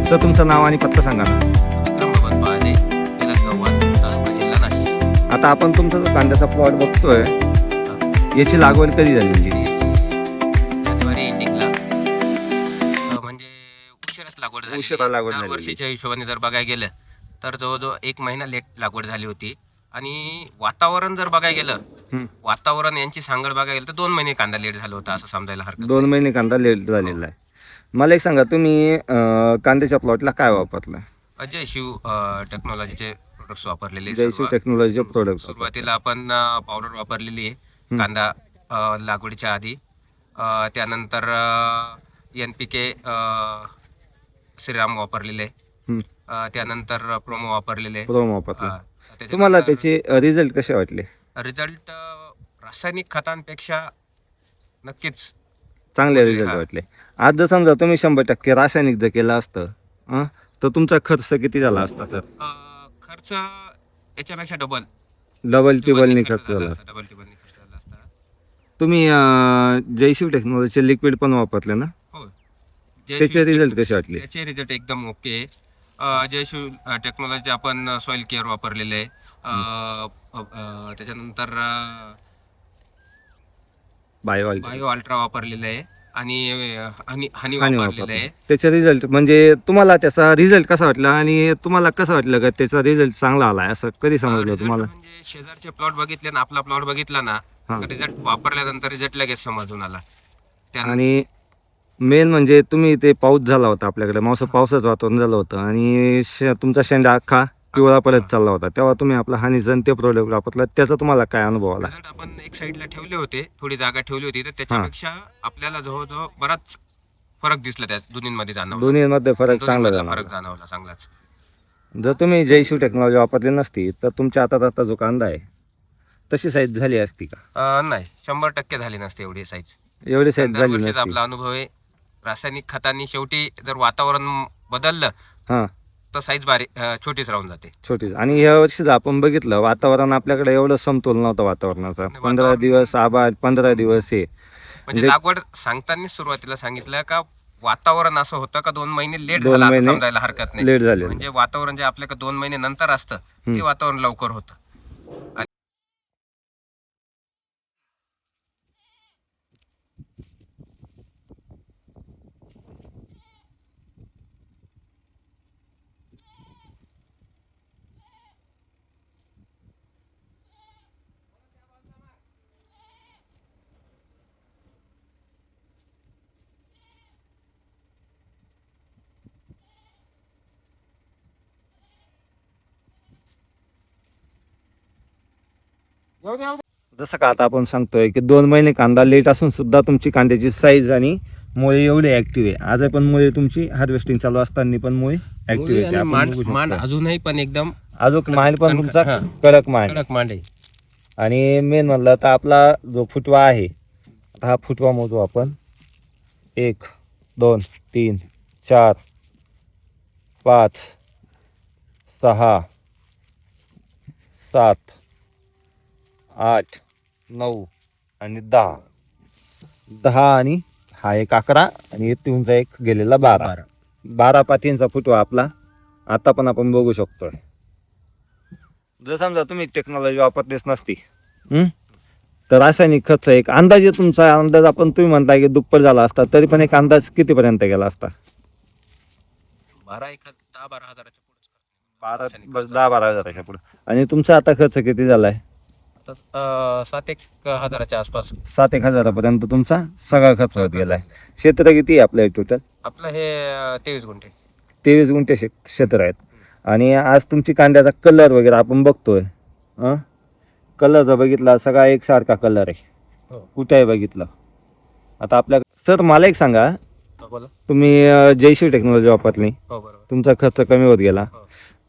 Sir तुमचं नाव आणि पत्ता सांगा ना. विक्रम बबन पहाटे, गव्हाण, तालुका जिल्हा नाशिक. आता आपण तुमचा जो कांद्याचा प्लॉट बघतोय याची लागवड कधी झाली म्हणजे जानेवारी एंडिंगला म्हणजे उशिराच लागवड झाली. उशिरा लागवड झालेली. वर्षीच्या हिशोबाने जर बघायला गेलं तर जवळजवळ 1 महिना लेट लागवड झाली होती. आणि वातावरण जर बघायला गेलं, वातावरण यांची सांगड बघायला गेलं तर 2 महिने कांदा लेट झाला होता असं समजायला हरकत नाही. 2 महिने कांदा लेट झालेला आहे. मला एक सांगा तुम्ही कांद्याच्या प्लॉटला काय वापरलं? अजय शिव टेक्नॉलॉजीचे प्रोडक्ट्स वापरलेले. जयशिव टेक्नॉलॉजी प्रोडक्ट. सुरुवातीला आपण पावडर वापरलेली आहे कांदा लागवडीच्या आधी. त्यानंतर NPK श्रीराम वापरलेले. त्यानंतर प्रोमो वापरलेले. तुम्हाला त्याचे रिझल्ट कसे वाटले? रिझल्ट रासायनिक खतांपेक्षा नक्कीच चांगले रिझल्ट वाटले. आज जर समजा तुम्ही 100% रासायनिक जर केलं असतं तर तुमचा खर्च किती झाला असता सर? खर्च याच्यापेक्षा डबल टिबलनी खर्च झाला असता. तुम्ही जयशिव टेक्नॉलॉजीचे लिक्विड पण वापरले ना? हो. त्याचे रिझल्ट कसे वाटले? त्याचे रिझल्ट एकदम ओके. जयशिव टेक्नॉलॉजी आपण सॉइल केअर वापरलेले. त्याच्यानंतर बायो अल्ट्रा वापरलेलं आहे आणि हनी वापरलेलं आहे. त्याचा रिझल्ट म्हणजे तुम्हाला त्याचा रिझल्ट कसा वाटला आणि तुम्हाला कसं वाटलं का त्याचा रिझल्ट चांगला आला असं कधी समजलं तुम्हाला? म्हणजे शेजारचे प्लॉट बघितले ना, आपला प्लॉट बघितला ना, रिझल्ट वापरल्यानंतर रिझल्ट लगेच समजून आला. आणि मेन म्हणजे तुम्ही ते पाऊस झाला होता आपल्याकडे, पावसाचं वातावरण झालं होतं आणि तुमचा शेंडा अख्खा पिवळा पडत चालला होता, तेव्हा तुम्ही आपला हानीसन ते प्रोडक्ट वापरला, त्याचा तुम्हाला काय अनुभव आला? रिझल्ट आपण एक साईडला ठेवले होते, थोडी जागा ठेवली होती, तर त्याच्यापेक्षा आपल्याला जवळजवळ बराच फरक दिसला त्या दोन्हीमध्ये फरक जाणवला चांगलाच. जर तुम्ही जयशिव टेक्नॉलॉजी वापरली नसती तर तुमच्या आता जो कांदा आहे तशी साईज झाली असती का? नाही, 100% झाली नसते एवढी साईज झाली नसती. आपला अनुभव आहे. रासायनिक खतांनी शेवटी जर वातावरण बदललं तर साईज छोटीच राहून जाते. छोटीच. आणि या वर्षी आपण बघितलं वातावरण आपल्याकडे एवढं समतोल नव्हतं वातावरणाचा. 15 दिवस आबाद, 15 दिवस हे म्हणजे लागवड सांगताना सुरुवातीला सांगितलं का वातावरण असं होतं का 2 महिने लेट झालं असं समजायला हरकत नाही. लेट झाले म्हणजे वातावरण जे आपल्याकडे 2 महिने नंतर असतं ते वातावरण लवकर होतं. जसं का आता आपण सांगतोय की 2 महिने कांदा लेट असून सुद्धा तुमची कांद्याची साईज आणि मुळे एवढी ऍक्टिव्ह आहे. आज पण मुळे तुमची हार्वेस्टिंग चालू असताना पण मुळे ऍक्टिव्ह आहे. मांड अजूनही पण एकदम मांड पण तुमचा कडक मांड आहे. आणि मेन म्हणलं तर आपला जो फुटवा आहे हा फुटवा मोजू आपण. 1 2 3 4 5 6 7 8 9 आणि 10 आणि हा एक 11 आणि तुमचा एक गेलेला 12 पातींचा फुटवा आपला आता पण आपण बघू शकतोय. जर समजा तुम्ही टेक्नॉलॉजी वापरलीच नसती तर रासायनिक खर्च एक अंदाजे तुमचा अंदाज आपण तुम्ही म्हणताय की दुप्पट झाला असता, तरी पण एक अंदाज कितीपर्यंत गेला असता? 10-12 हजाराच्या पुढे. 10-12 हजाराच्या पुढे. आणि तुमचा आता खर्च किती झालाय? 7-1 हजाराच्या आसपास. 7-1 हजारापर्यंत तुमचा सगळा खर्च होत गेलाय. क्षेत्र किती आहे आपलं टोटल? आपलं हे 23 गुंठे. 23 गुंठे क्षेत्र आहेत. आणि आज तुमची कांद्याचा कलर वगैरे आपण बघतोय, कलर जर बघितला सगळा एकसारखा कलर आहे. कुठे बघितलं आता आपल्या. सर मला एक सांगा, तुम्ही जयशिव टेक्नॉलॉजी वापरली, तुमचा खर्च कमी होत गेला,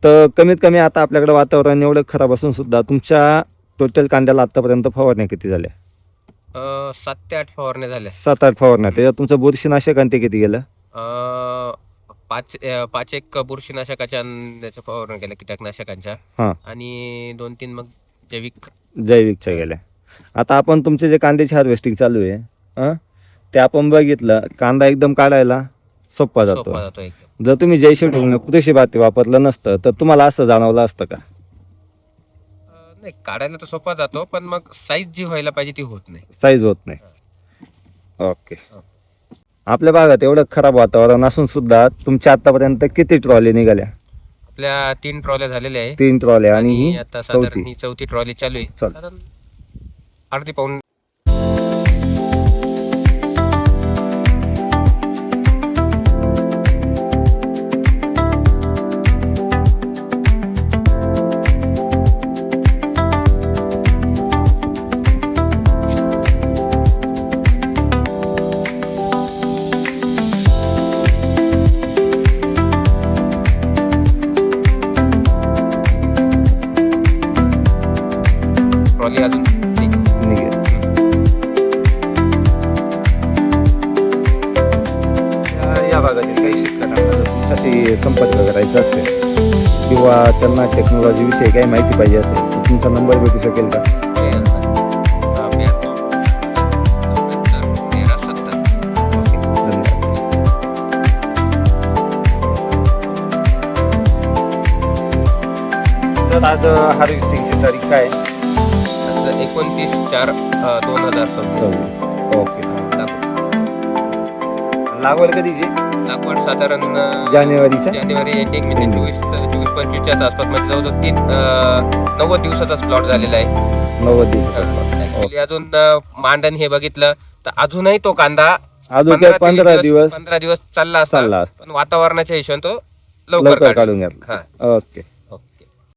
तर कमीत कमी आता आपल्याकडे वातावरण एवढं खराब असून सुद्धा तुमच्या टोटल कांद्याला आतापर्यंत फवारण्या किती झाल्या? 7 ते 8 फवारण्या झाल्या. 7-8 फवारण्या. त्याच्यात तुमचं बुरशीनाशक आणि ते किती गेलं? 5-1 बुरशीनाशकाच्या फवारण्या केल्या, कीटकनाशकांच्या, आणि 2-3 मग जैविकच्या गेल्या. आता आपण तुमचे जे कांद्याची हार्वेस्टिंग चालू आहे ते आपण बघितलं, कांदा एकदम काढायला सोपा जातो. सोपा जातो एकदम. जर तुम्ही जय शेड्यूल कृषी बाती वापरलं नसतं तर तुम्हाला असं जाणवलं असतं का? नाही, काढायला तर सोपा जातो, पण मग साईज जी व्हायला पाहिजे ती होत नाही. साईज होत नाही. ओके. आपल्या भागात एवढं खराब वातावरण असून सुद्धा तुमच्या आतापर्यंत किती ट्रॉली निघाल्या? आपल्या 3 ट्रॉल्या झालेल्या आहे 3 ट्रॉली आणि ही आता चौथी. साधारण ही 4थी ट्रॉली चालू आहे. चालू. साधारण अर्धी पाऊण ट्रॉली अजून निघेल. या भागातील काही शेतकऱ्यांना जर तुमच्याशी संपर्क करायचा असेल किंवा त्यांना टेक्नॉलॉजी विषयी काही माहिती पाहिजे असेल तर तुमचा नंबर भेटू शकेल का? 1370. धन्यवाद. तर आज हार्वेस्टिंगची तारीख काय? 29/4/2026. ओके. लागवड कधीची? लागवड साधारण जानेवारीच्या? जानेवारी एंडिंग म्हणजे 24-25च्याच आसपास, म्हणजे जवळजवळ 90 दिवसाचाच प्लॉट झालेला आहे. 90 दिवस. Actually अजून मांडण हे बघितलं तर अजूनही तो कांदा अजून काय 15 दिवस 15 दिवस चालला असता, चालला असता. पण वातावरणाच्या हिशोबाने तो लवकर काढून घ्या. हा. ओके.